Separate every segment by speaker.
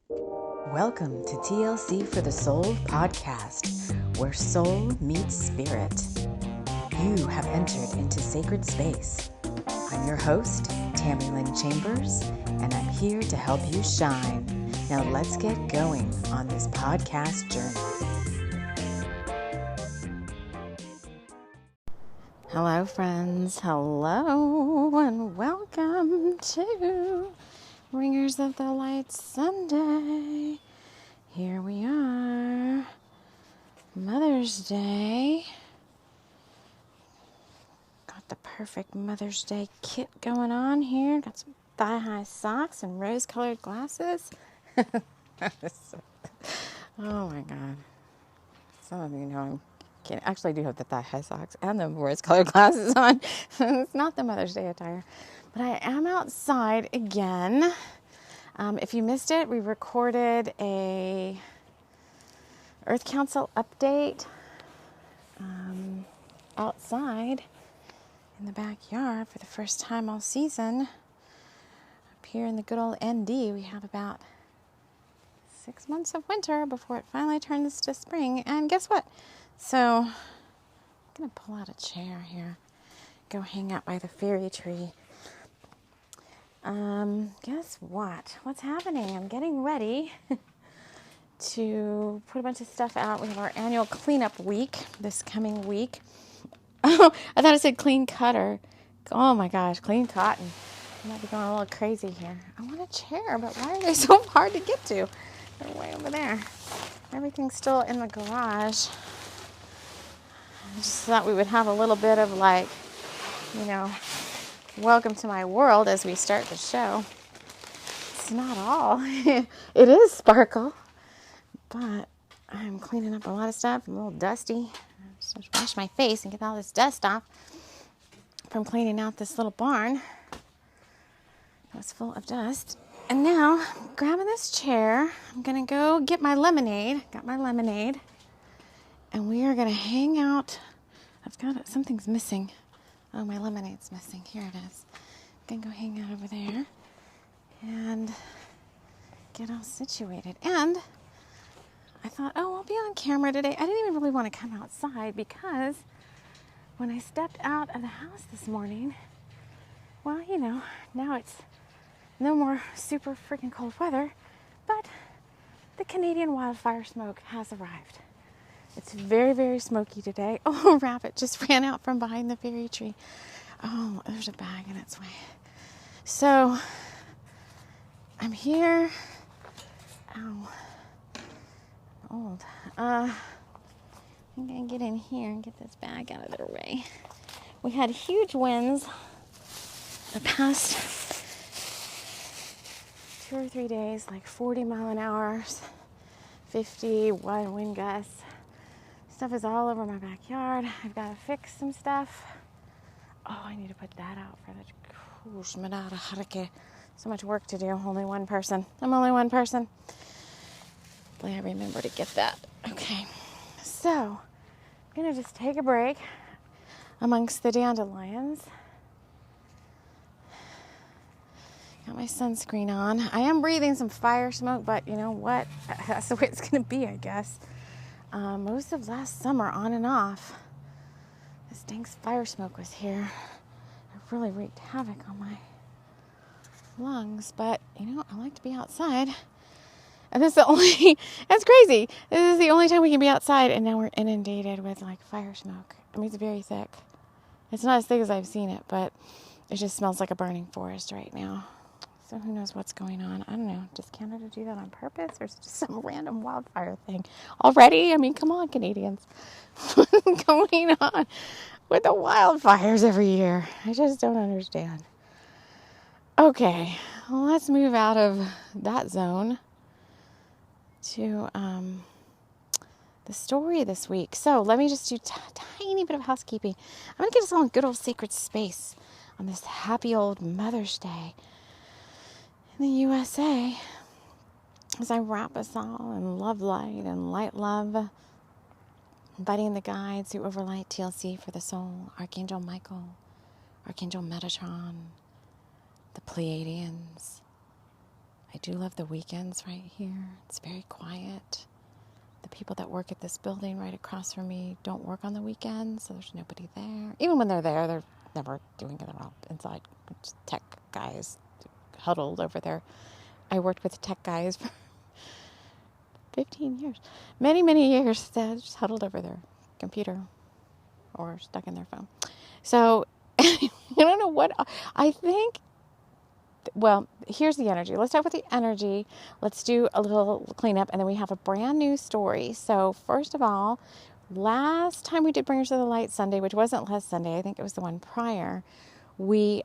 Speaker 1: Welcome to TLC for the Soul podcast, where soul meets spirit. You have entered into sacred space. I'm your host, TAMI Chambers, and I'm here to help you shine. Now let's get going on this podcast journey. Hello, friends. Hello, and welcome to Ringers of the Light Sunday. Here we are, Mother's Day. Got the perfect Mother's Day kit going on here. Got some thigh-high socks and rose-colored glasses. Oh my God. Some of you know I'm kidding. Actually, I do have the thigh-high socks and the rose-colored glasses on. It's not the Mother's Day attire. But I am outside again. If you missed it, we recorded a Earth Council update outside in the backyard for the first time all season. Up here in the good old ND, we have about 6 months of winter before it finally turns to spring. And guess what? So I'm going to pull out a chair here, go hang out by the fairy tree. Guess what? What's happening? I'm getting ready to put a bunch of stuff out. We have our annual cleanup week this coming week. Oh, I thought it said clean cutter. Oh my gosh, clean cotton. I might be going a little crazy here. I want a chair, but why are they so hard to get to? They're way over there. Everything's still in the garage. I just thought we would have a little bit of welcome to my world as we start the show. It's not all. It is sparkle, but I'm cleaning up a lot of stuff. I'm a little dusty. So I wash my face and get all this dust off from cleaning out this little barn. It was full of dust. And now, grabbing this chair, I'm going to go get my lemonade. Got my lemonade. And we are going to hang out. I've got it. Something's missing. Oh, my lemonade's missing. Here it is. I'm going to go hang out over there and get all situated. And I thought, I'll be on camera today. I didn't even really want to come outside because when I stepped out of the house this morning, well, now it's no more super freaking cold weather, but the Canadian wildfire smoke has arrived. It's very, very smoky today. Oh, a rabbit just ran out from behind the fairy tree. Oh, there's a bag in its way. So, I'm here. Ow. I'm old. I'm going to get in here and get this bag out of their way. We had huge winds the past 2 or 3 days, like 40 mile an hour, 51 wind gusts. Stuff is all over my backyard. I've got to fix some stuff. Oh, I need to put that out for the... So much work to do. Only one person. I'm only one person. Hopefully I remember to get that. Okay. So, I'm going to just take a break amongst the dandelions. Got my sunscreen on. I am breathing some fire smoke, but you know what? That's the way it's going to be, I guess. Most of last summer, on and off, this dang fire smoke was here. It really wreaked havoc on my lungs, but I like to be outside. And that's crazy. This is the only time we can be outside, and now we're inundated with fire smoke. I mean, it's very thick. It's not as thick as I've seen it, but it just smells like a burning forest right now. So who knows what's going on? I don't know. Does Canada do that on purpose, or is it just some random wildfire thing? Already? I mean, come on, Canadians. What's going on with the wildfires every year? I just don't understand. Okay, well, let's move out of that zone to the story this week. So let me just do tiny bit of housekeeping. I'm going to get us all in good old sacred space on this happy old Mother's Day in the USA as I wrap us all in love light and light love, inviting the guides who overlight TLC for the soul, Archangel Michael, Archangel Metatron, the Pleiadians, I do love the weekends right here. It's very quiet. The people that work at this building right across from me don't work on the weekends, so there's nobody there. Even when they're there, they're never doing it. They're all inside. Just tech guys huddled over there. I worked with tech guys for 15 years. Many, many years. They're just huddled over their computer or stuck in their phone. So, I don't know what, I think, well, here's the energy. Let's start with the energy. Let's do a little cleanup, and then we have a brand new story. So, first of all, last time we did Bringers of the Light Sunday, which wasn't last Sunday, I think it was the one prior, we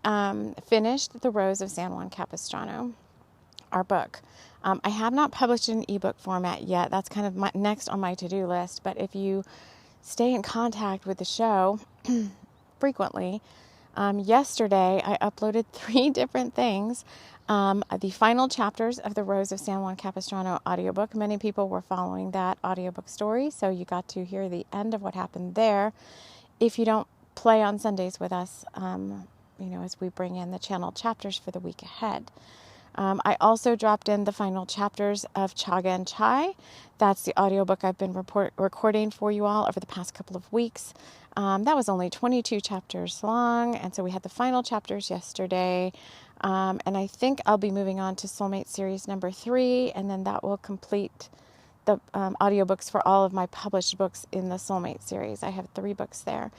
Speaker 1: finished The Rose of San Juan Capistrano, our book. I have not published it in ebook format yet. That's kind of next on my to-do list. But if you stay in contact with the show frequently, yesterday I uploaded 3 different things. The final chapters of The Rose of San Juan Capistrano audiobook. Many people were following that audiobook story, so you got to hear the end of what happened there. If you don't play on Sundays with us, as we bring in the channel chapters for the week ahead. I also dropped in the final chapters of Chaga and Chai. That's the audiobook I've been recording for you all over the past couple of weeks. That was only 22 chapters long, and so we had the final chapters yesterday. And I think I'll be moving on to Soulmate Series number 3, and then that will complete the audiobooks for all of my published books in the Soulmate Series. I have 3 books there.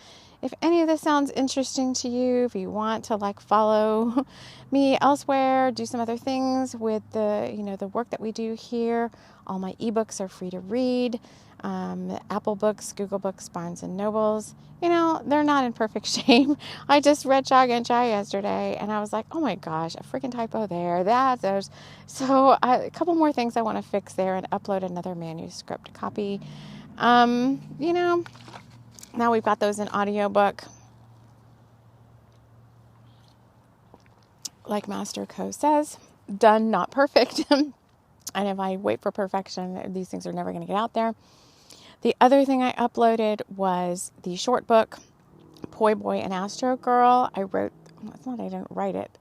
Speaker 1: If any of this sounds interesting to you, if you want to follow me elsewhere, do some other things with the work that we do here, all my ebooks are free to read. Apple Books, Google Books, Barnes and Nobles. They're not in perfect shape. I just read Chaga and Chai yesterday, and I was like, oh my gosh, a freaking typo there. So a couple more things I want to fix there and upload another manuscript copy. Now we've got those in audiobook. Like Master Co says, done, not perfect. And if I wait for perfection, these things are never going to get out there. The other thing I uploaded was the short book, Poi Boy and Astro Girl. I didn't write it.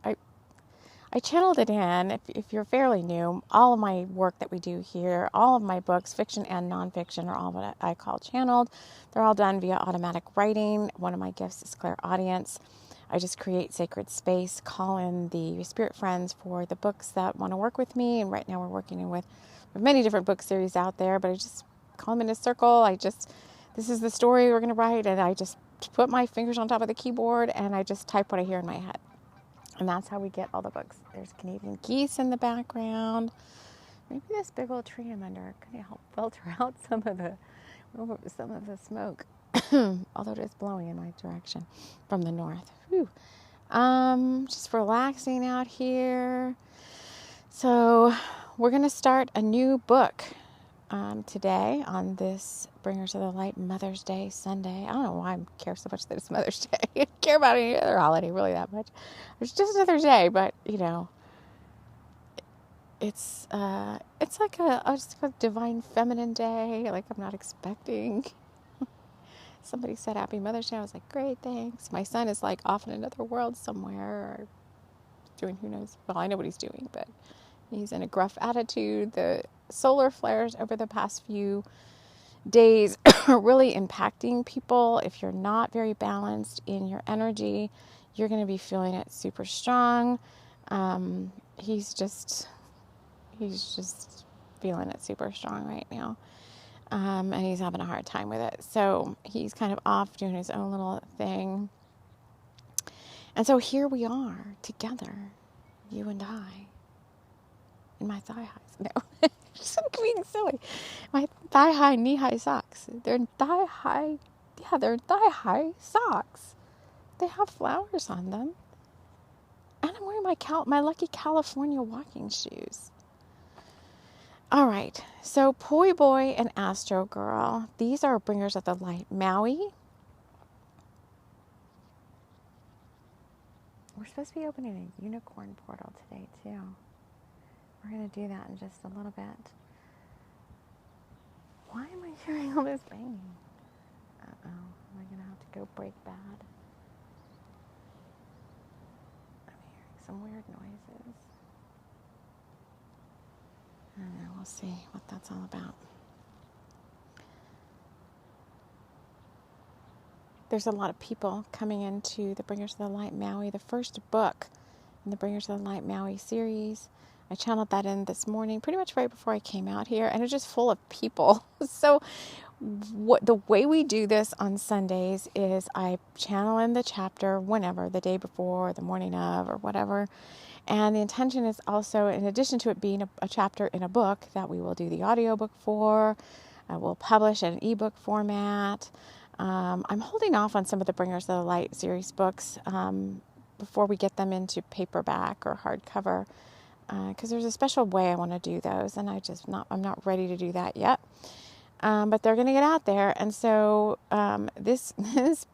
Speaker 1: I channeled it in. If you're fairly new, all of my work that we do here, all of my books, fiction and nonfiction, are all what I call channeled. They're all done via automatic writing. One of my gifts is clairaudience. I just create sacred space, call in the spirit friends for the books that want to work with me. And right now we're working with many different book series out there, but I just call them in a circle. This is the story we're going to write, and I just put my fingers on top of the keyboard and I just type what I hear in my head. And that's how we get all the books. There's Canadian geese in the background. Maybe this big old tree I'm under could help filter out some of the smoke. Although it is blowing in my direction from the north. Whew. Just relaxing out here. So we're going to start a new book today on this Bringers of the Light Mother's Day Sunday. I don't know why I care so much that it's Mother's Day. I don't care about any other holiday really that much. It's just another day, but it's like a divine feminine day. Like I'm not expecting. Somebody said Happy Mother's Day. I was like, great, thanks. My son is off in another world somewhere, or doing who knows. Well, I know what he's doing, but he's in a gruff attitude. The solar flares over the past few days are really impacting people. If you're not very balanced in your energy, you're going to be feeling it super strong. He's just feeling it super strong right now. And he's having a hard time with it. So he's kind of off doing his own little thing. And so here we are together, you and I, in my thigh highs. No, just being silly. My thigh high, knee high socks. They're thigh high. Yeah, they're thigh high socks. They have flowers on them. And I'm wearing my lucky California walking shoes. All right, so Poi Boy and Astro Girl, these are Bringers of the Light Maui. We're supposed to be opening a unicorn portal today, too. We're going to do that in just a little bit. Why am I hearing all this banging? Uh-oh, am I going to have to go break bad? I'm hearing some weird noises. I don't know, we'll see what that's all about. There's a lot of people coming into the Bringers of the Light Maui, the first book in the Bringers of the Light Maui series. I channeled that in this morning, pretty much right before I came out here, and it's just full of people. So the way we do this on Sundays is I channel in the chapter whenever, the day before, the morning of, or whatever. And the intention is also, in addition to it being a chapter in a book, that we will do the audiobook for, we'll publish in an ebook format. I'm holding off on some of the Bringers of the Light series books before we get them into paperback or hardcover, because there's a special way I want to do those, and I'm not ready to do that yet. But they're going to get out there, and so this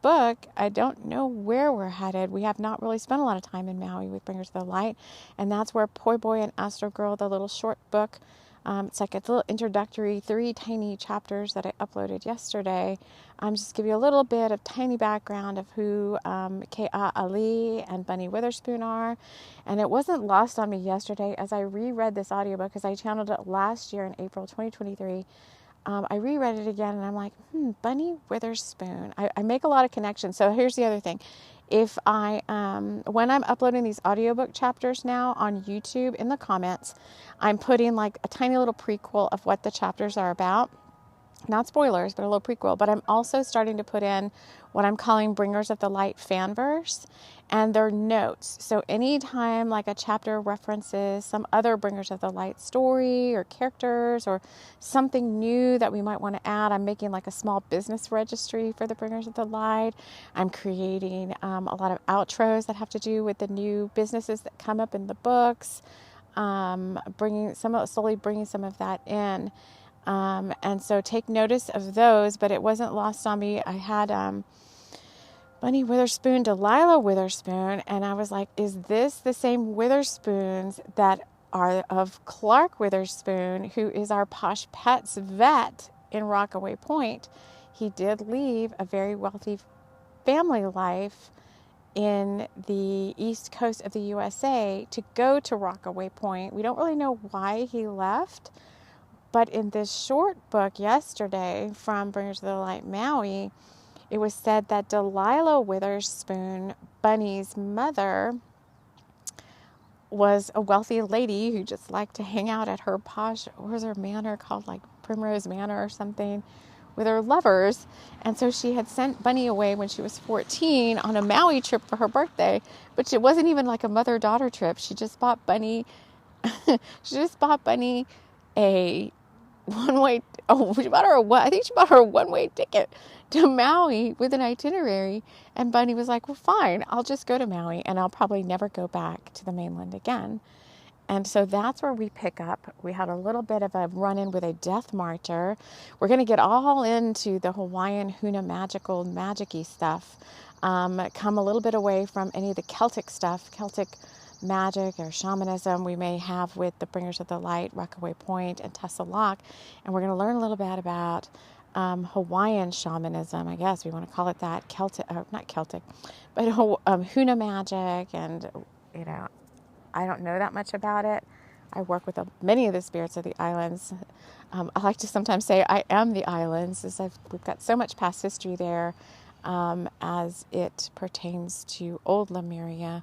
Speaker 1: book, I don't know where we're headed. We have not really spent a lot of time in Maui with Bringers of the Light, and that's where Poi Boy and Astro Girl, the little short book, it's like a little introductory, 3 tiny chapters that I uploaded yesterday. Just give you a little bit of tiny background of who Ke'a Ali and Bunny Witherspoon are. And it wasn't lost on me yesterday as I reread this audiobook, because I channeled it last year in April 2023. I reread it again, and I'm like, Bunny Witherspoon. I make a lot of connections. So here's the other thing. If I, when I'm uploading these audiobook chapters now on YouTube, in the comments, I'm putting like a tiny little prequel of what the chapters are about. Not spoilers, but a little prequel. But I'm also starting to put in what I'm calling Bringers of the Light fanverse and their notes. So anytime like a chapter references some other Bringers of the Light story or characters or something new that we might want to add, I'm making like a small business registry for the Bringers of the Light. I'm creating a lot of outros that have to do with the new businesses that come up in the books, slowly bringing some of that in. And so take notice of those, but it wasn't lost on me. I had Bunny Witherspoon, Delilah Witherspoon, and I was like, is this the same Witherspoons that are of Clark Witherspoon, who is our Posh Pets vet in Rockaway Point? He did leave a very wealthy family life in the east coast of the USA to go to Rockaway Point. We don't really know why he left. But in this short book yesterday from Bringers of the Light Maui, it was said that Delilah Witherspoon, Bunny's mother, was a wealthy lady who just liked to hang out at her posh, what was her manor called, like Primrose Manor or something, with her lovers. And so she had sent Bunny away when she was 14 on a Maui trip for her birthday, but it wasn't even like a mother-daughter trip. She just bought Bunny a one-way, I think she bought her a one-way ticket to Maui with an itinerary. And Bunny was like, well, fine, I'll just go to Maui and I'll probably never go back to the mainland again. And so that's where we pick up. We had a little bit of a run-in with a death marcher. We're going to get all into the Hawaiian Huna magic-y stuff. Come a little bit away from any of the Celtic stuff, Celtic magic or shamanism we may have with the Bringers of the Light, Rockaway Point, and Tessa Lock. And we're going to learn a little bit about Hawaiian shamanism, I guess we want to call it that. Not Celtic, but Huna magic. And, I don't know that much about it. I work with many of the spirits of the islands. I like to sometimes say I am the islands, as we've got so much past history there as it pertains to old Lemuria,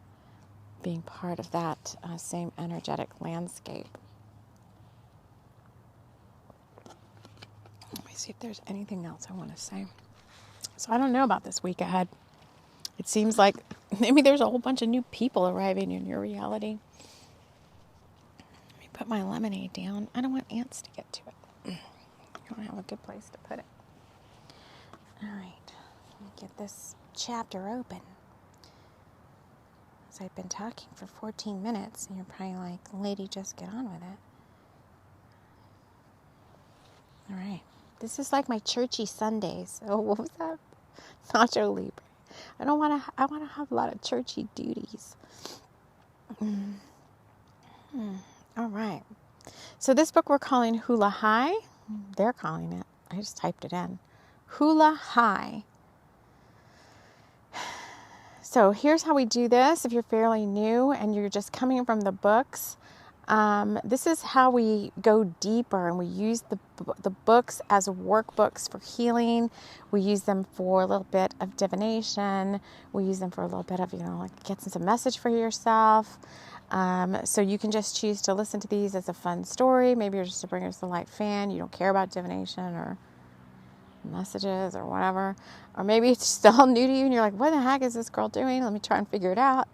Speaker 1: being part of that same energetic landscape. Let me see if there's anything else I want to say. So I don't know about this week ahead. It seems like maybe there's a whole bunch of new people arriving in your reality. Let me put my lemonade down. I don't want ants to get to it. I don't have a good place to put it. All right. Let me get this chapter open. So I've been talking for 14 minutes, and you're probably like, lady, just get on with it. All right. This is like my churchy Sundays. Oh, what was that? Nacho Libre. I want to have a lot of churchy duties. All right. So this book we're calling Hula High. They're calling it. I just typed it in. Hula High. So here's how we do this. If you're fairly new and you're just coming from the books, This is how we go deeper, and we use the books as workbooks for healing. We use them for a little bit of divination. We use them for a little bit of, like getting some message for yourself. So you can just choose to listen to these as a fun story. Maybe you're just a Bringers to Light fan. You don't care about divination or messages or whatever. Or maybe it's still new to you and you're like, what the heck is this girl doing? Let me try and figure it out.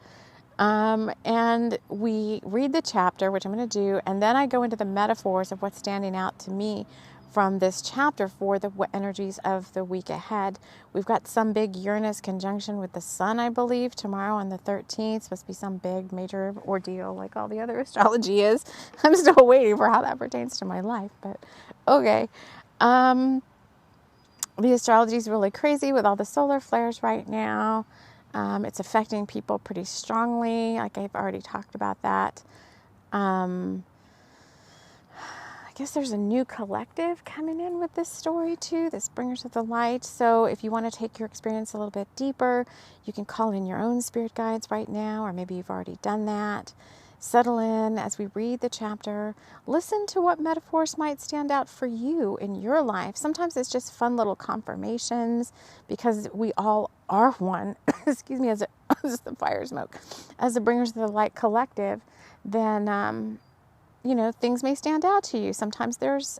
Speaker 1: And we read the chapter, which I'm going to do, and then I go into the metaphors of what's standing out to me from this chapter for the energies of the week ahead. We've got some big Uranus conjunction with the sun, I believe, tomorrow on the 13th. Supposed to be some big major ordeal like all the other astrology is. I'm still waiting for how that pertains to my life, but okay. The astrology is really crazy with all the solar flares right now. It's affecting people pretty strongly. Like I've already talked about that. I guess there's a new collective coming in with this story too, this Bringers of the Light. So if you want to take your experience a little bit deeper, you can call in your own spirit guides right now, or maybe you've already done that. Settle in as we read the chapter. Listen to what metaphors might stand out for you in your life. Sometimes it's just fun little confirmations because we all are one. Excuse me, as the fire smoke. As the Bringers of the Light collective, then things may stand out to you. Sometimes there's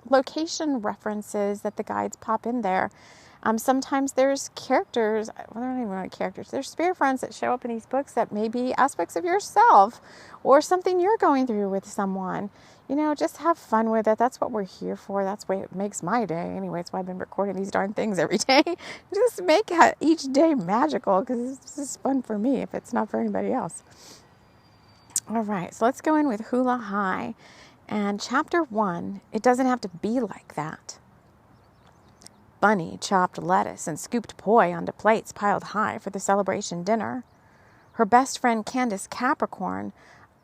Speaker 1: location references that the guides pop in there. Sometimes there's characters, well, they're not even really characters, there's spirit friends that show up in these books that may be aspects of yourself or something you're going through with someone. Just have fun with it. That's what we're here for. That's the way it makes my day. Anyway, that's why I've been recording these darn things every day. Just make each day magical, because this is fun for me if it's not for anybody else. All right, so let's go in with Hula High. And chapter 1, it doesn't have to be like that. Bunny chopped lettuce and scooped poi onto plates piled high for the celebration dinner. Her best friend Candace Capricorn,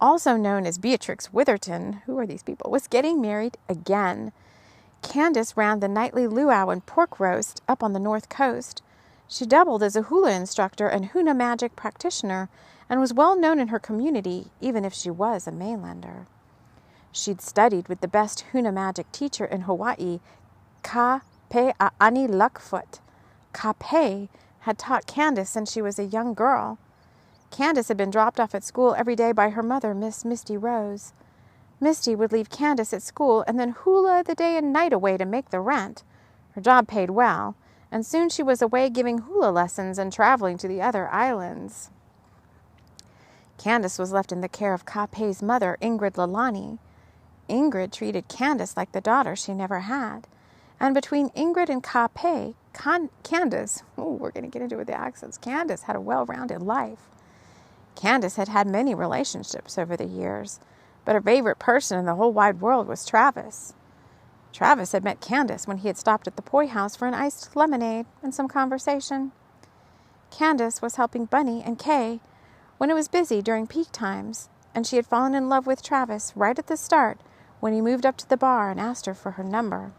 Speaker 1: also known as Beatrix Witherton, who are these people, was getting married again. Candace ran the nightly luau and pork roast up on the north coast. She doubled as a hula instructor and Huna magic practitioner and was well known in her community, even if she was a mainlander. She'd studied with the best Huna magic teacher in Hawaii, Ka Pe'ani Luckfoot. Kape had taught Candace since she was a young girl. Candace had been dropped off at school every day by her mother, Miss Misty Rose. Misty would leave Candace at school and then hula the day and night away to make the rent. Her job paid well, and soon she was away giving hula lessons and traveling to the other islands. Candace was left in the care of Kape's mother, Ingrid Lalani. Ingrid treated Candace like the daughter she never had. And between Ingrid and Kape, Candace, we're going to get into it with the accents, Candace had a well-rounded life. Candace had had many relationships over the years, but her favorite person in the whole wide world was Travis. Travis had met Candace when he had stopped at the Poi House for an iced lemonade and some conversation. Candace was helping Bunny and Kay when it was busy during peak times, and she had fallen in love with Travis right at the start when he moved up to the bar and asked her for her number.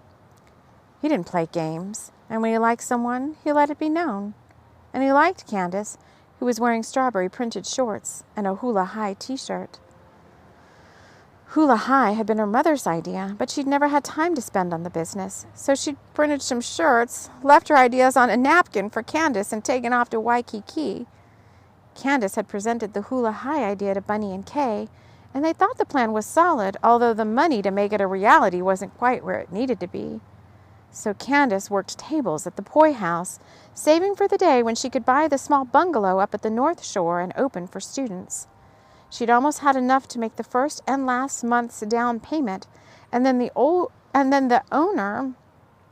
Speaker 1: He didn't play games, and when he liked someone, he let it be known. And he liked Candace, who was wearing strawberry printed shorts and a Hula High t-shirt. Hula High had been her mother's idea, but she'd never had time to spend on the business, so she'd printed some shirts, left her ideas on a napkin for Candace, and taken off to Waikiki. Candace had presented the Hula High idea to Bunny and Kay, and they thought the plan was solid, although the money to make it a reality wasn't quite where it needed to be. So Candace worked tables at the Poi House, saving for the day when she could buy the small bungalow up at the North Shore and open for students. She'd almost had enough to make the first and last month's down payment, and then the owner,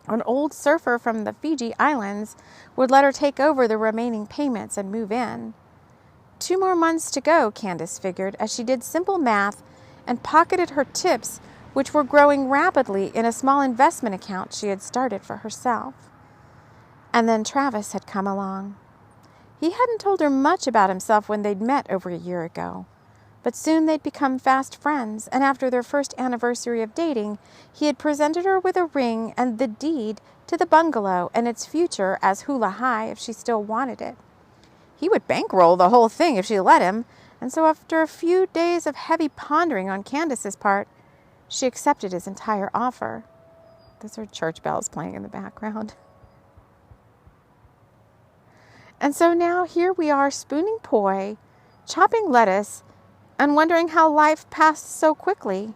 Speaker 1: an old surfer from the Fiji Islands, would let her take over the remaining payments and move in. 2 more months to go, Candace figured, as she did simple math and pocketed her tips, which were growing rapidly in a small investment account she had started for herself. And then Travis had come along. He hadn't told her much about himself when they'd met over a year ago, but soon they'd become fast friends, and after their first anniversary of dating, he had presented her with a ring and the deed to the bungalow and its future as Hula High if she still wanted it. He would bankroll the whole thing if she let him, And so after a few days of heavy pondering on Candace's part, she accepted his entire offer. Those are church bells playing in the background. And so now here we are spooning poi, chopping lettuce, and wondering how life passed so quickly.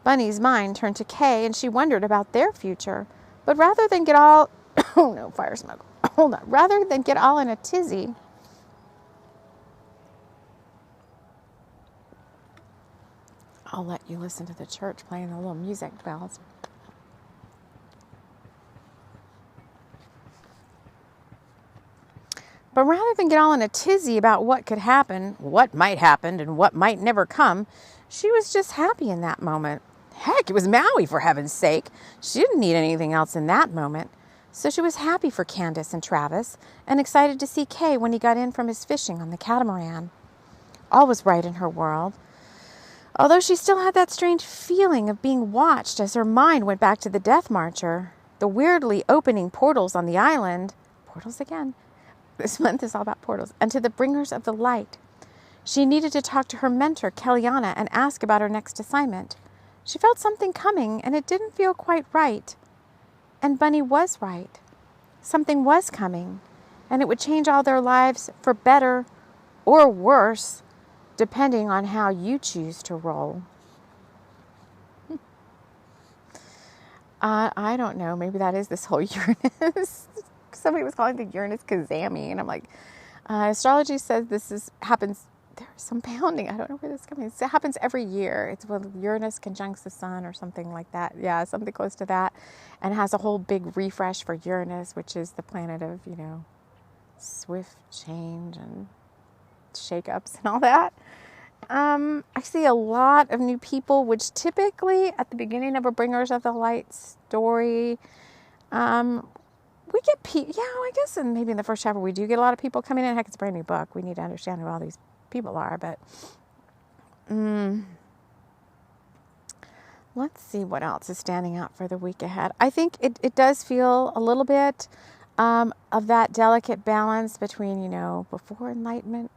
Speaker 1: Bunny's mind turned to Kay, and she wondered about their future. But rather than get all... oh no, fire smoke. Hold on. Rather than get all in a tizzy... I'll let you listen to the church playing the little music bells. But rather than get all in a tizzy about what could happen, what might happen, and what might never come, she was just happy in that moment. Heck, it was Maui, for heaven's sake. She didn't need anything else in that moment. So she was happy for Candace and Travis, and excited to see Kay when he got in from his fishing on the catamaran. All was right in her world. Although she still had that strange feeling of being watched as her mind went back to the Death Marcher, the weirdly opening portals on the island. Portals again. This month is all about portals. And to the bringers of the light. She needed to talk to her mentor, Kellyanna, and ask about her next assignment. She felt something coming, and it didn't feel quite right. And Bunny was right. Something was coming, and it would change all their lives for better or worse, depending on how you choose to roll. I don't know. Maybe that is this whole Uranus. Somebody was calling it the Uranus Kazami, and I'm like, astrology says happens. There's some pounding. I don't know where this is coming. It happens every year. It's when Uranus conjuncts the sun or something like that. Yeah, something close to that, and has a whole big refresh for Uranus, which is the planet of, swift change and shakeups and all that. I see a lot of new people, which typically at the beginning of a Bringers of the Light story, we get I guess, and maybe in the first chapter we do get a lot of people coming in. Heck, it's a brand new book. We need to understand who all these people are, but let's see what else is standing out for the week ahead. I think it does feel a little bit of that delicate balance between, before enlightenment,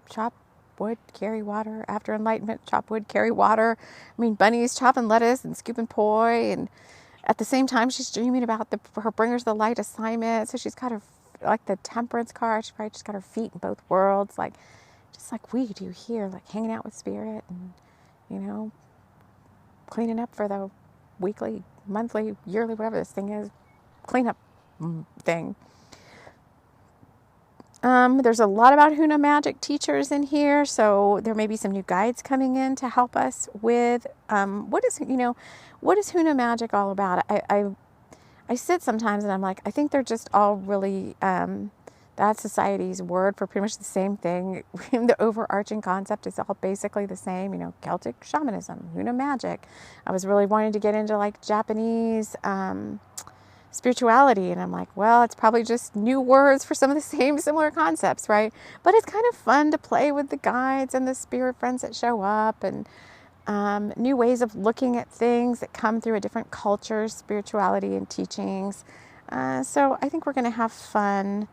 Speaker 1: chop wood, carry water. After enlightenment, chop wood, carry water. I mean, Bunny's chopping lettuce and scooping poi, and at the same time, she's dreaming about her Bringers of the Light assignment. So she's got her, like the Temperance card, she probably just got her feet in both worlds, just like we do here, like hanging out with Spirit and, cleaning up for the weekly, monthly, yearly, whatever this thing is, cleanup thing. There's a lot about Hula magic teachers in here, so there may be some new guides coming in to help us with what is Hula magic all about. I sit sometimes and I'm like, I think they're just all really that society's word for pretty much the same thing. The overarching concept is all basically the same, Celtic shamanism, Hula magic. I was really wanting to get into Japanese spirituality, and I'm like, well, it's probably just new words for some of the same similar concepts, right? But it's kind of fun to play with the guides and the spirit friends that show up, and new ways of looking at things that come through a different culture's spirituality and teachings. So I think we're going to have fun.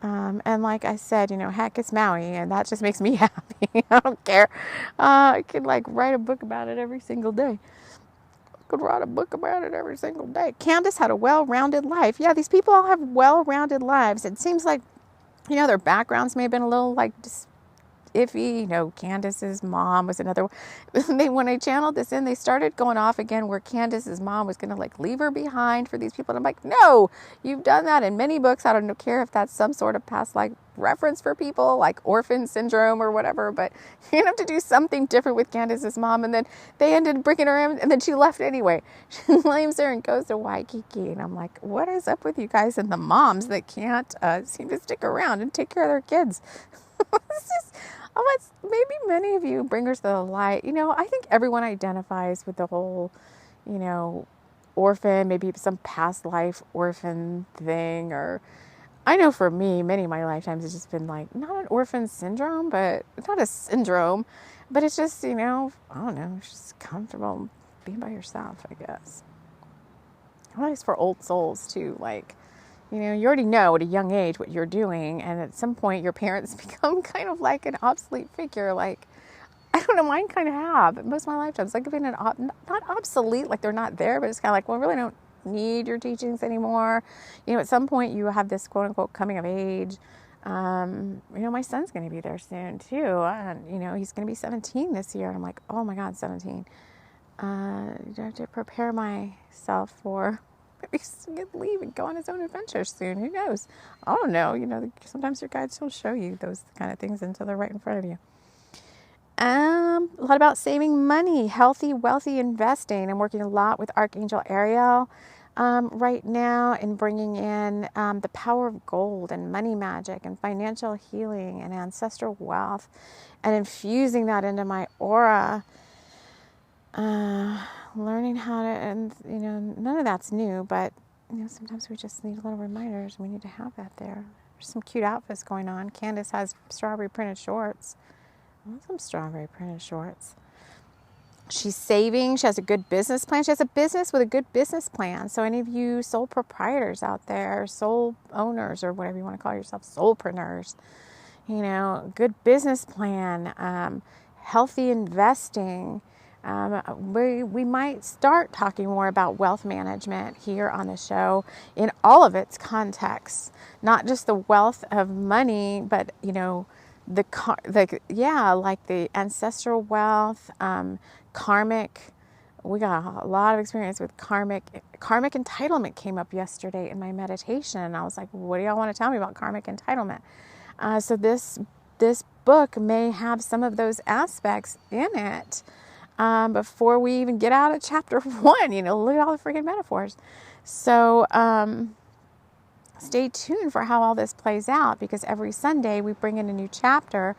Speaker 1: And like I said, heck, it's Maui, and that just makes me happy. I don't care. I could write a book about it every single day. Could write a book about it every single day. Candace had a well-rounded life. Yeah, these people all have well-rounded lives. It seems like, their backgrounds may have been a little just iffy. Candace's mom was another one. When I channeled this in, they started going off again where Candace's mom was going to leave her behind for these people. And I'm like, no, you've done that in many books. I don't care if that's some sort of past reference for people, like orphan syndrome or whatever, but you're gonna have to do something different with Candace's mom. And then they ended bringing her in, and then she left anyway. She blames her and goes to Waikiki, and I'm like, what is up with you guys and the moms that can't seem to stick around and take care of their kids? Maybe many of you Bringers of the Light, I think everyone identifies with the whole, orphan, maybe some past life orphan thing, or I know for me, many of my lifetimes it's just been not an orphan syndrome, but it's not a syndrome, but it's just, I don't know, it's just comfortable being by yourself, I guess. At least for old souls too, You know, you already know at a young age what you're doing, and at some point your parents become kind of like an obsolete figure. Like, I don't know, mine kind of have. Most of my lifetime, it's like being not obsolete, like they're not there, but it's kind of like, well, I really don't need your teachings anymore. You know, at some point you have this quote unquote coming of age. You know, my son's going to be there soon too. And, you know, he's going to be 17 this year. And I'm like, oh my God, 17. I have to prepare myself for maybe he's going to leave and go on his own adventures soon. Who knows? I don't know. You know, sometimes your guides don't show you those kind of things until they're right in front of you. A lot about saving money, healthy, wealthy investing. I'm working a lot with Archangel Ariel right now in bringing in the power of gold and money magic and financial healing and ancestral wealth and infusing that into my aura. Learning how to, and you know, none of that's new, but you know, sometimes we just need little reminders. We need to have that there. There's some cute outfits going on. Candace has strawberry printed shorts. I want some strawberry printed shorts. She's saving. She has a good business plan. She has a business with a good business plan. So any of you sole proprietors out there, sole owners, or whatever you want to call yourself, soulpreneurs, you know, good business plan, healthy investing. We might start talking more about wealth management here on the show in all of its contexts, not just the wealth of money, but, you know, like the ancestral wealth, karmic. We got a lot of experience with karmic entitlement came up yesterday in my meditation. And I was like, what do y'all want to tell me about karmic entitlement? So this book may have some of those aspects in it. Before we even get out of chapter 1, you know, look at all the freaking metaphors. So, stay tuned for how all this plays out, because every Sunday we bring in a new chapter,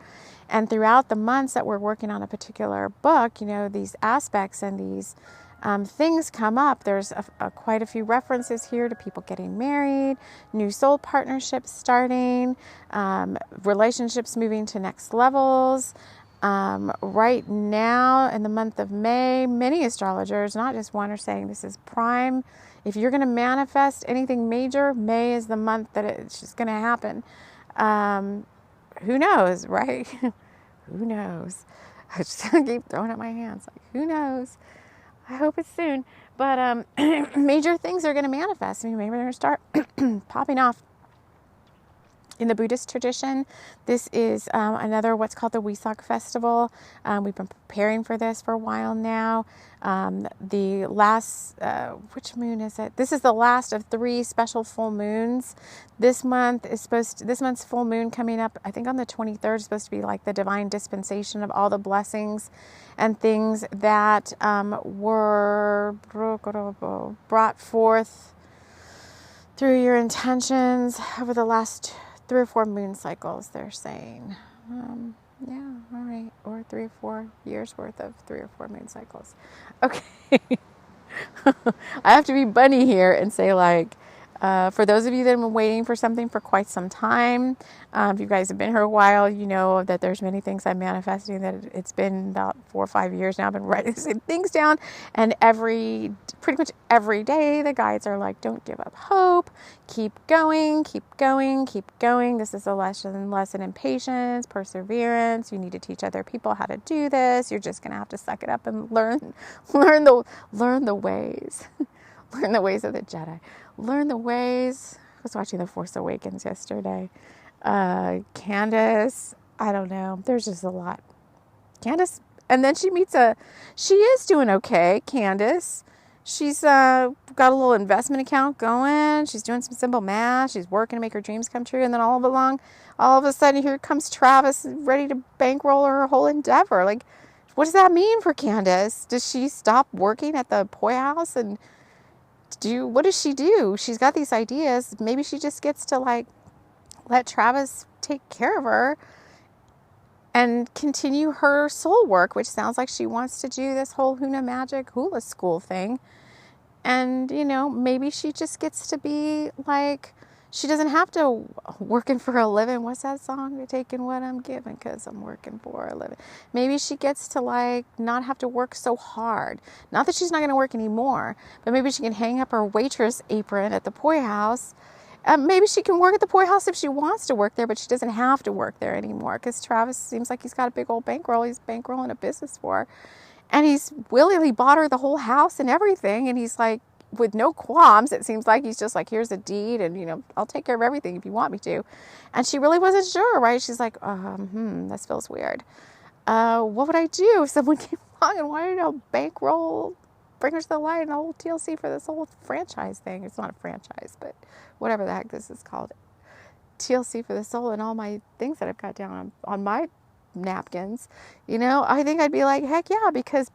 Speaker 1: and throughout the months that we're working on a particular book, you know, these aspects and these things come up. There's quite a few references here to people getting married, new soul partnerships starting, relationships moving to next levels. Right now in the month of May, many astrologers, not just one, are saying this is prime. If you're going to manifest anything major, May is the month that it's just going to happen. Who knows, right? Who knows? I just keep throwing up my hands. Like, who knows? I hope it's soon. But major things are going to manifest. I mean, maybe they're going to start popping off. In the Buddhist tradition, this is another what's called the Wesak Festival. We've been preparing for this for a while now. The last, which moon is it? This is the last of 3 special full moons. This month's full moon coming up, I think on the 23rd, is supposed to be like the divine dispensation of all the blessings and things that were brought forth through your intentions over the last 3 or 4 moon cycles, they're saying. Yeah, all right. Or 3 or 4 years worth of 3 or 4 moon cycles. Okay. I have to be bunny here and say, like, for those of you that have been waiting for something for quite some time, if you guys have been here a while, you know that there's many things I'm manifesting, that it's been about 4 or 5 years now. I've been writing things down, and pretty much every day the guides are like, don't give up hope, keep going, keep going, keep going. This is a lesson in patience, perseverance. You need to teach other people how to do this. You're just going to have to suck it up and learn the ways. Learn the ways of the Jedi. Learn the ways. I was watching The Force Awakens yesterday. Candace, I don't know. There's just a lot. Candace, and then she is doing okay, Candace. She's got a little investment account going. She's doing some simple math. She's working to make her dreams come true. And then all of a sudden, here comes Travis ready to bankroll her whole endeavor. Like, what does that mean for Candace? Does she stop working at the Poi House and what does she do? She's got these ideas. Maybe she just gets to like let Travis take care of her and continue her soul work, which sounds like she wants to do this whole Hula school thing. And, you know, maybe she just gets to be like, she doesn't have to working for a living. What's that song? You're taking what I'm giving because I'm working for a living. Maybe she gets to like not have to work so hard. Not that she's not going to work anymore, but maybe she can hang up her waitress apron at the Poi House Maybe she can work at the Poi House if she wants to work there, but she doesn't have to work there anymore because Travis seems like he's got a big old bankroll he's bankrolling a business for. And he's willingly bought her the whole house and everything. And he's like, with no qualms, it seems like he's just like, here's a deed and, you know, I'll take care of everything if you want me to. And she really wasn't sure, right? She's like, this feels weird. What would I do if someone came along and wanted a bankroll, Bringers to the Light, and a whole TLC for this whole franchise thing? It's not a franchise, but whatever the heck this is called. TLC for the soul and all my things that I've got down on my napkins, you know, I think I'd be like, heck yeah, because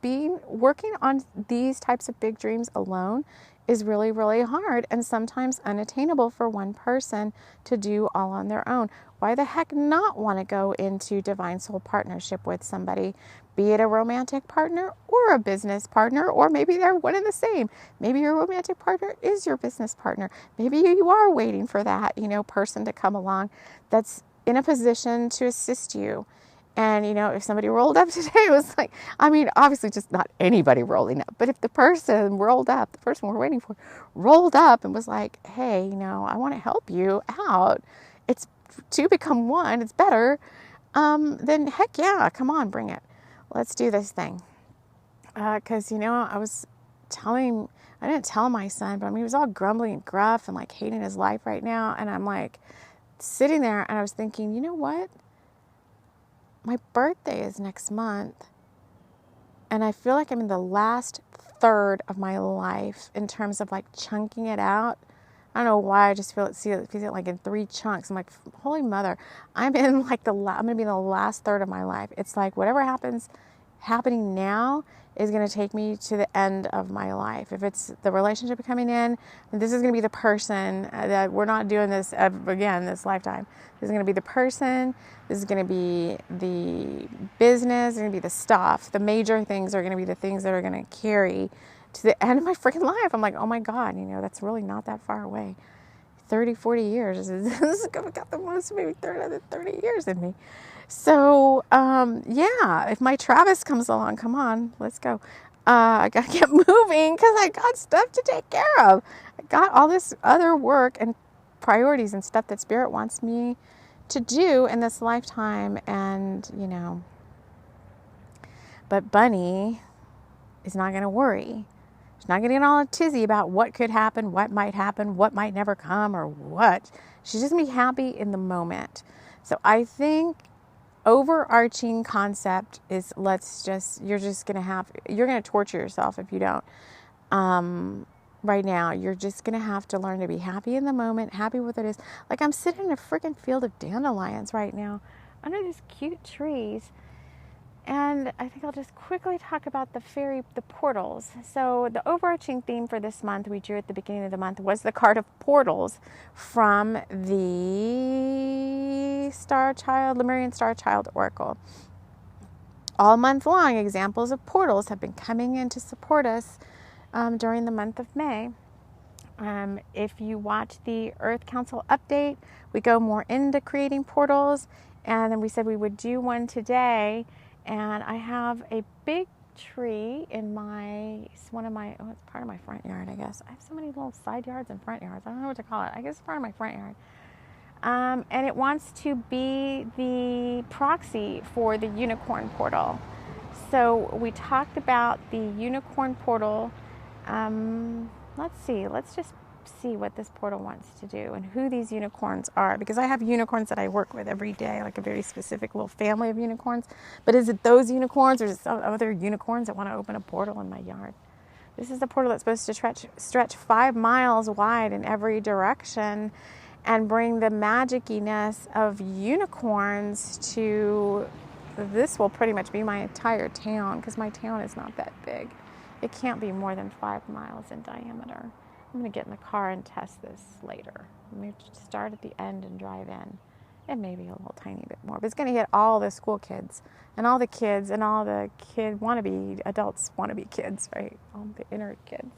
Speaker 1: working on these types of big dreams alone is really, really hard and sometimes unattainable for one person to do all on their own. Why the heck not want to go into divine soul partnership with somebody, be it a romantic partner or a business partner, or maybe they're one and the same. Maybe your romantic partner is your business partner. Maybe you are waiting for that, you know, person to come along that's in a position to assist you. And, you know, if somebody rolled up today, it was like, I mean, obviously just not anybody rolling up, but if the person rolled up, the person we're waiting for rolled up and was like, hey, you know, I want to help you out. It's two become one. It's better. Then heck yeah, come on, bring it. Let's do this thing. Cause you know, I didn't tell my son, but I mean, he was all grumbly and gruff and like hating his life right now. And I'm like sitting there and I was thinking, you know what? My birthday is next month, and I feel like I'm in the last third of my life in terms of like chunking it out. I don't know why, I just see it like in 3 chunks. I'm like, holy mother, I'm in like I'm going to be in the last third of my life. It's like whatever happening now is going to take me to the end of my life. If it's the relationship coming in, this is going to be the person that we're not doing this again this lifetime. This is going to be the person. This is going to be the business. It's going to be the stuff. The major things are going to be the things that are going to carry to the end of my freaking life. I'm like, oh my God, you know, that's really not that far away. 30, 40 years. This has got the most, maybe 30 years in me. So, yeah, if my Travis comes along, come on, let's go. I got to get moving because I got stuff to take care of. I got all this other work and priorities and stuff that Spirit wants me to do in this lifetime. And, you know, but Bunny is not going to worry. She's not going to get all tizzy about what could happen, what might never come, or what. She's just going to be happy in the moment. So I think overarching concept is you're going to torture yourself if you don't. Right now, you're just going to have to learn to be happy in the moment, happy with what it is. Like I'm sitting in a freaking field of dandelions right now under these cute trees. And I think I'll just quickly talk about the portals. So the overarching theme for this month we drew at the beginning of the month was the card of portals from the Lemurian Star Child Oracle. All month long, examples of portals have been coming in to support us during the month of May. If you watch the Earth Council update, we go more into creating portals. And then we said we would do one today. And I have a big tree in it's part of my front yard, I guess. I have so many little side yards and front yards. I don't know what to call it. I guess it's part of my front yard. And it wants to be the proxy for the unicorn portal. So we talked about the unicorn portal. Let's just see what this portal wants to do and who these unicorns are, because I have unicorns that I work with every day, like a very specific little family of unicorns. But is it those unicorns or is it some other unicorns that want to open a portal in my yard? This is the portal that's supposed to stretch 5 miles wide in every direction and bring the magiciness of unicorns to, this will pretty much be my entire town, because my town is not that big. It can't be more than 5 miles in diameter. I'm going to get in the car and test this later. Let me start at the end and drive in. It may be a little tiny bit more, but it's going to hit all the school kids and all the kids and all the adults wannabe kids, right? All the inner kids.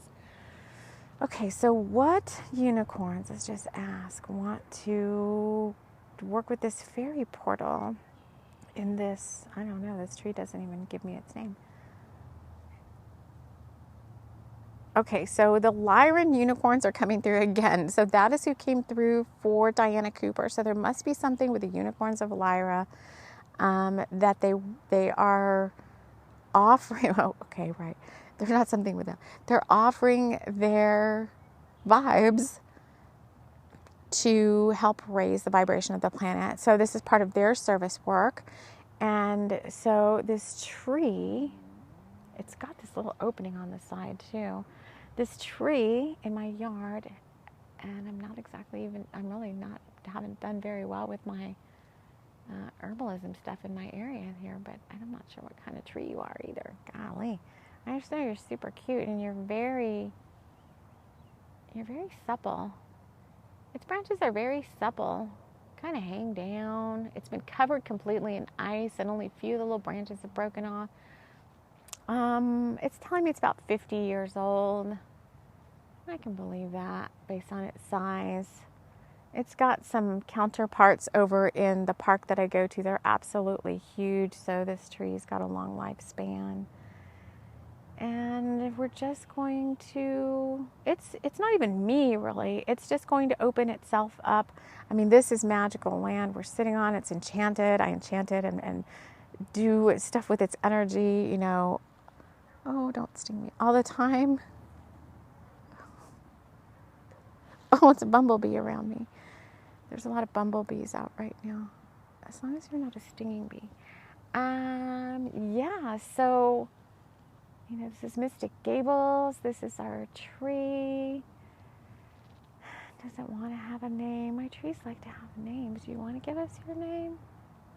Speaker 1: Okay, so what unicorns, let's just ask, want to work with this fairy portal in this, I don't know, this tree doesn't even give me its name. Okay, so the Lyran unicorns are coming through again. So that is who came through for Diana Cooper. So there must be something with the unicorns of Lyra that they are offering. Oh, okay, right. There's not something with them. They're offering their vibes to help raise the vibration of the planet. So this is part of their service work. And so this tree, it's got this little opening on the side too. This tree in my yard, and I'm really not, haven't done very well with my herbalism stuff in my area here, but I'm not sure what kind of tree you are either. Golly. I just know you're super cute and you're very supple. Its branches are very supple, kind of hang down. It's been covered completely in ice and only a few of the little branches have broken off. It's telling me it's about 50 years old. I can believe that based on its size. It's got some counterparts over in the park that I go to. They're absolutely huge, so this tree's got a long lifespan. And we're just going to, it's not even me really, it's just going to open itself up. I mean, this is magical land we're sitting on. It's enchanted. I enchant it and do stuff with its energy, you know. Oh, don't sting me all the time. Oh, it's a bumblebee around me. There's a lot of bumblebees out right now. As long as you're not a stinging bee. Yeah, so, you know, this is Mystic Gables. This is our tree. Doesn't want to have a name. My trees like to have names. Do you want to give us your name?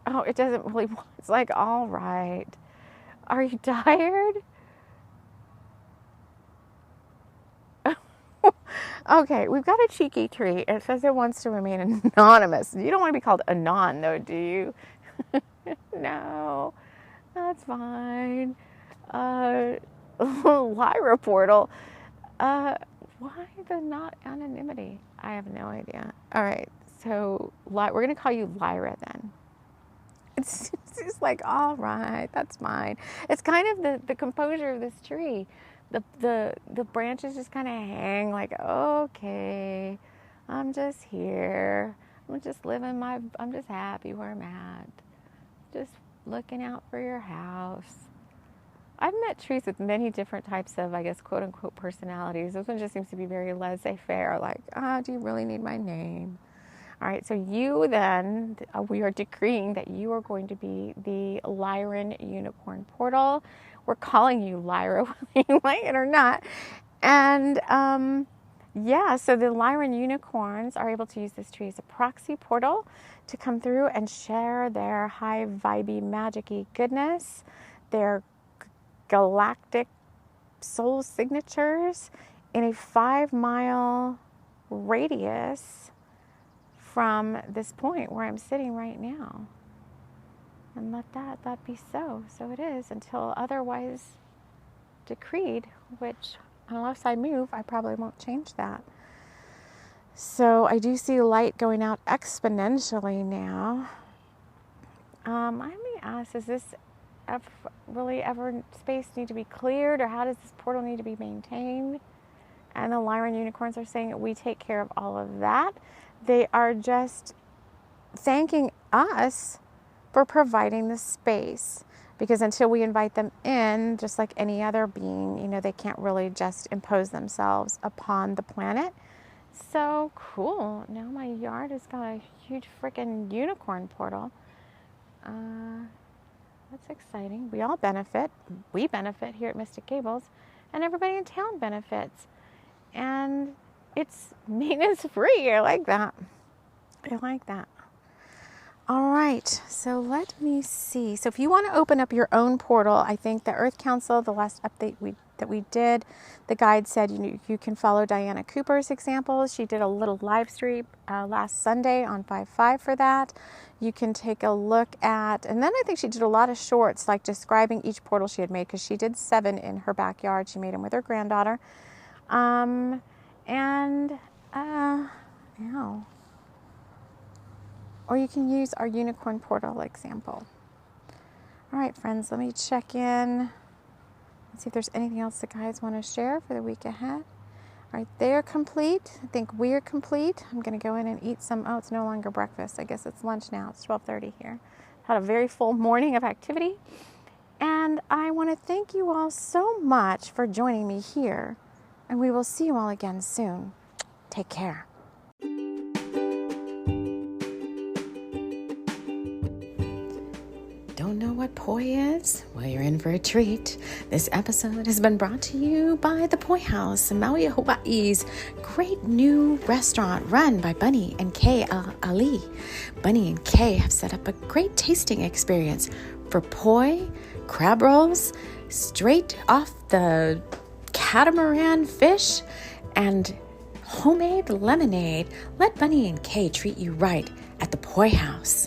Speaker 1: Oh, it doesn't really want. It's like, all right. Are you tired? Okay, we've got a cheeky tree. It says it wants to remain anonymous. You don't want to be called Anon, though, do you? No, that's fine. Lyra portal. Why the not anonymity? I have no idea. All right, so we're going to call you Lyra then. It's just like, all right, that's fine. It's kind of the composure of this tree. The branches just kind of hang like, okay, I'm just here. I'm just I'm just happy where I'm at. Just looking out for your house. I've met trees with many different types of, I guess, quote unquote personalities. This one just seems to be very laissez-faire, like, do you really need my name? All right, so you then, we are decreeing that you are going to be the Lyran Unicorn Portal. We're calling you Lyra, whether you like it or not. And yeah, so the Lyran Unicorns are able to use this tree as a proxy portal to come through and share their high vibey, magic-y goodness, their galactic soul signatures in a 5-mile radius from this point where I'm sitting right now. And let that be so. So it is until otherwise decreed, which unless I move, I probably won't change that. So I do see light going out exponentially now. I may ask, is this really ever space need to be cleared, or how does this portal need to be maintained? And the Lyran Unicorns are saying that we take care of all of that. They are just thanking us for providing the space, because until we invite them in, just like any other being, you know, they can't really just impose themselves upon the planet. So cool. Now my yard has got a huge freaking unicorn portal. That's exciting. We all benefit. We benefit here at Mystic Gables, and everybody in town benefits. And it's maintenance free. I like that. I like that. All right, so let me see. So if you want to open up your own portal, I think the Earth Council, the last update that we did, the guide said you can follow Diana Cooper's examples. She did a little live stream last Sunday on 5/5 for that. You can take a look at, and then I think she did a lot of shorts like describing each portal she had made, because she did 7 in her backyard. She made them with her granddaughter. Or you can use our unicorn portal example. All right, friends, let me check in. Let's see if there's anything else the guides want to share for the week ahead. All right, they're complete. I think we're complete. I'm going to go in and eat some. Oh, it's no longer breakfast. I guess it's lunch now. It's 12:30 here. Had a very full morning of activity. And I want to thank you all so much for joining me here. And we will see you all again soon. Take care. Don't know what poi is? Well, you're in for a treat. This episode has been brought to you by the Poi House in Maui, Hawaii's great new restaurant run by Bunny and Kay Ali. Bunny and Kay have set up a great tasting experience for poi, crab rolls, straight off the catamaran fish, and homemade lemonade. Let Bunny and Kay treat you right at the Poi House.